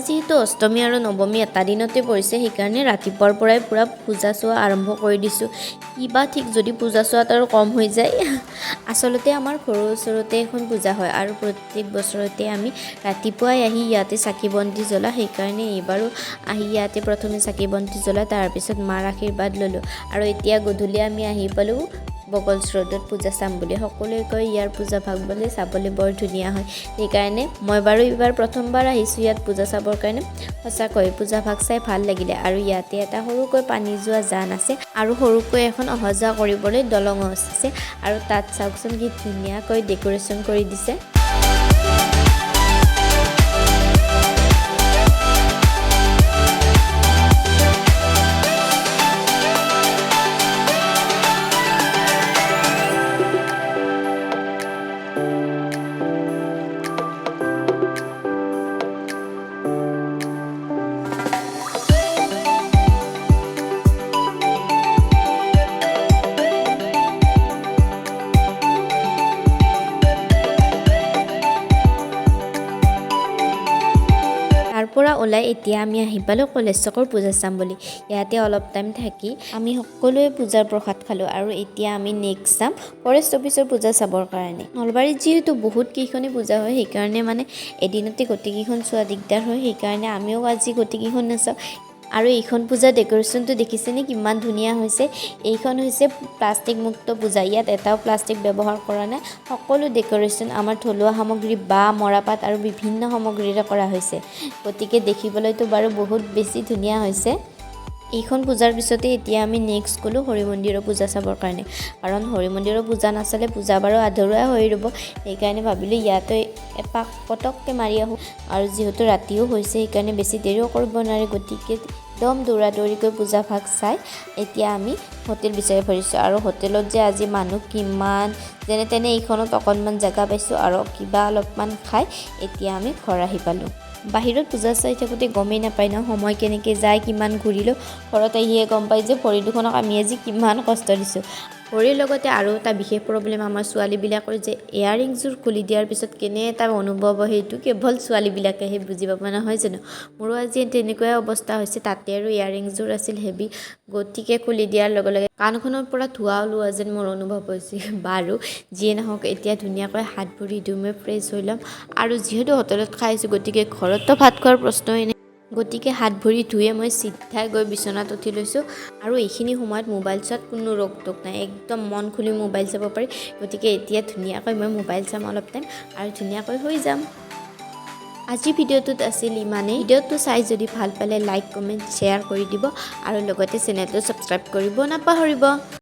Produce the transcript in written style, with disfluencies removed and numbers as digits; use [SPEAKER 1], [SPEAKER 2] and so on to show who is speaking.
[SPEAKER 1] যিহেতু অষ্টমী আৰু নৱমী এটা দিনতে পৰিছে সেইকাৰণে ৰাতিপুৱাৰ পৰাই পূৰা পূজা চোৱা আৰম্ভ কৰি দিছোঁ। কিবা ঠিক যদি পূজা চোৱাত আৰু কম হৈ যায়। আচলতে আমাৰ ঘৰৰ ওচৰতে এখন পূজা হয় আৰু প্ৰত্যেক বছৰতে আমি ৰাতিপুৱাই আহি ইয়াতে চাকি বন্তি জ্বলা। সেইকাৰণে এইবাৰো আহি ইয়াতে প্ৰথমে চাকি বন্তি জ্বলা, তাৰপিছত মাৰ আশীৰ্বাদ ল'লোঁ আৰু এতিয়া গধূলি আমি আহি পালোঁ বগলছ ৰোডত পূজা চাম বুলি। সকলোৱে কয় ইয়াৰ পূজা ভাগ বোলে চাবলৈ বৰ ধুনীয়া হয়। সেইকাৰণে মই বাৰু এইবাৰ প্ৰথমবাৰ আহিছোঁ ইয়াত পূজা চাবৰ কাৰণে। সঁচাকৈ পূজা ভাগ চাই ভাল লাগিলে আৰু ইয়াতে এটা সৰুকৈ পানী যোৱা জান আছে আৰু সৰুকৈ এখন অহা যোৱা কৰিবলৈ দলং আছে আৰু তাত চাওকচোন কি ধুনীয়াকৈ ডেক'ৰেশ্যন কৰি দিছে। তাৰ পৰা ওলাই এতিয়া আমি আহি পালোঁ কলেজ চকৰ পূজা চাম বুলি। ইয়াতে অলপ টাইম থাকি আমি সকলোৱে পূজাৰ প্ৰসাদ খালোঁ আৰু এতিয়া আমি নেক্সট যাম ফৰেষ্ট অফিচৰ পূজা চাবৰ কাৰণে। নলবাৰীত যিহেতু বহুত কেইখনেই পূজা হয় সেইকাৰণে মানে এদিনতে গোটেইকেইখন চোৱা দিগদাৰ হয়। সেইকাৰণে আমিও আজি গোটেইকেইখন নাচাওঁ। আৰু এইখন পূজা ডেক'ৰেশ্যনটো দেখিছেনে কিমান ধুনীয়া হৈছে। এইখন হৈছে প্লাষ্টিক মুক্ত পূজা। ইয়াত এটাও প্লাষ্টিক ব্যৱহাৰ কৰা নাই। সকলো ডেক'ৰেশ্যন আমাৰ থলুৱা সামগ্ৰী, বাঁহ, মৰাপাট আৰু বিভিন্ন সামগ্ৰীৰে কৰা হৈছে। গতিকে দেখিবলৈতো বাৰু বহুত বেছি ধুনীয়া হৈছে। এইখন পূজাৰ পিছতে এতিয়া আমি নেক্সট গ'লোঁ হৰি মন্দিৰৰ পূজা চাবৰ কাৰণে। কাৰণ হৰি মন্দিৰৰ পূজা নাচালে পূজা বাৰু আধৰুৱা হৈ ৰ'ব। সেইকাৰণে ভাবিলোঁ ইয়াতে এপাক পটককৈ মাৰি আহোঁ আৰু যিহেতু ৰাতিও হৈছে সেইকাৰণে বেছি দেৰিও কৰিব নোৱাৰি। গতিকে একদম দৌৰা দৌৰিকৈ পূজা ভাগ চাই এতিয়া আমি হোটেল বিচাৰি ফুৰিছোঁ আৰু হোটেলত যে আজি মানুহ কিমান, যেনে তেনে এইখনত অকণমান জেগা পাইছোঁ আৰু কিবা অলপমান খাই এতিয়া আমি ঘৰ আহি পালোঁ। বাহিৰত পূজা চাই থাকোঁতে গমেই নাপায় ন সময় কেনেকৈ যায়, কিমান ঘূৰিলোঁ। ঘৰত আহিয়ে গম পাই যে ভৰি দুখনক আমি আজি কিমান কষ্ট দিছোঁ। ভৰিৰ লগতে আৰু এটা বিশেষ প্ৰব্লেম আমাৰ ছোৱালীবিলাকৰ যে ইয়াৰিংযোৰ খুলি দিয়াৰ পিছত কেনে এটা অনুভৱ হয় সেইটো কেৱল ছোৱালীবিলাকেহে বুজি পাব, নহয় জানো। মোৰো আজি তেনেকুৱাই অৱস্থা হৈছে। তাতে আৰু ইয়াৰিংযোৰ আছিল হেভি। গতিকে খুলি দিয়াৰ লগে লগে কাণখনৰ পৰা ধোঁৱা ওলোৱা যেন মোৰ অনুভৱ হৈছে। বাৰু যিয়ে নহওক এতিয়া ধুনীয়াকৈ হাত ভৰি ধুই মই ফ্ৰেছ হৈ ল'ম আৰু যিহেতু হোটেলত খাইছোঁ গতিকে ঘৰততো ভাত খোৱাৰ প্ৰশ্নই নাই। গতিকে হাত ভৰি ধুয়ে মই চিধাই গৈ বিচনাত উঠি লৈছোঁ আৰু এইখিনি সময়ত মোবাইল চোৱাত কোনো ৰোক টোক নাই। একদম মন খুলি মোবাইল চাব পাৰি। গতিকে এতিয়া ধুনীয়াকৈ মই মোবাইল চাম অলপ টাইম আৰু ধুনীয়াকৈ শুই যাম। আজি ভিডিঅ'টোত আছিল ইমানেই। ভিডিঅ'টো চাই যদি ভাল পালে লাইক, কমেণ্ট, শ্বেয়াৰ কৰি দিব আৰু লগতে চেনেলটো ছাবস্ক্ৰাইব কৰিব নাপাহৰিব।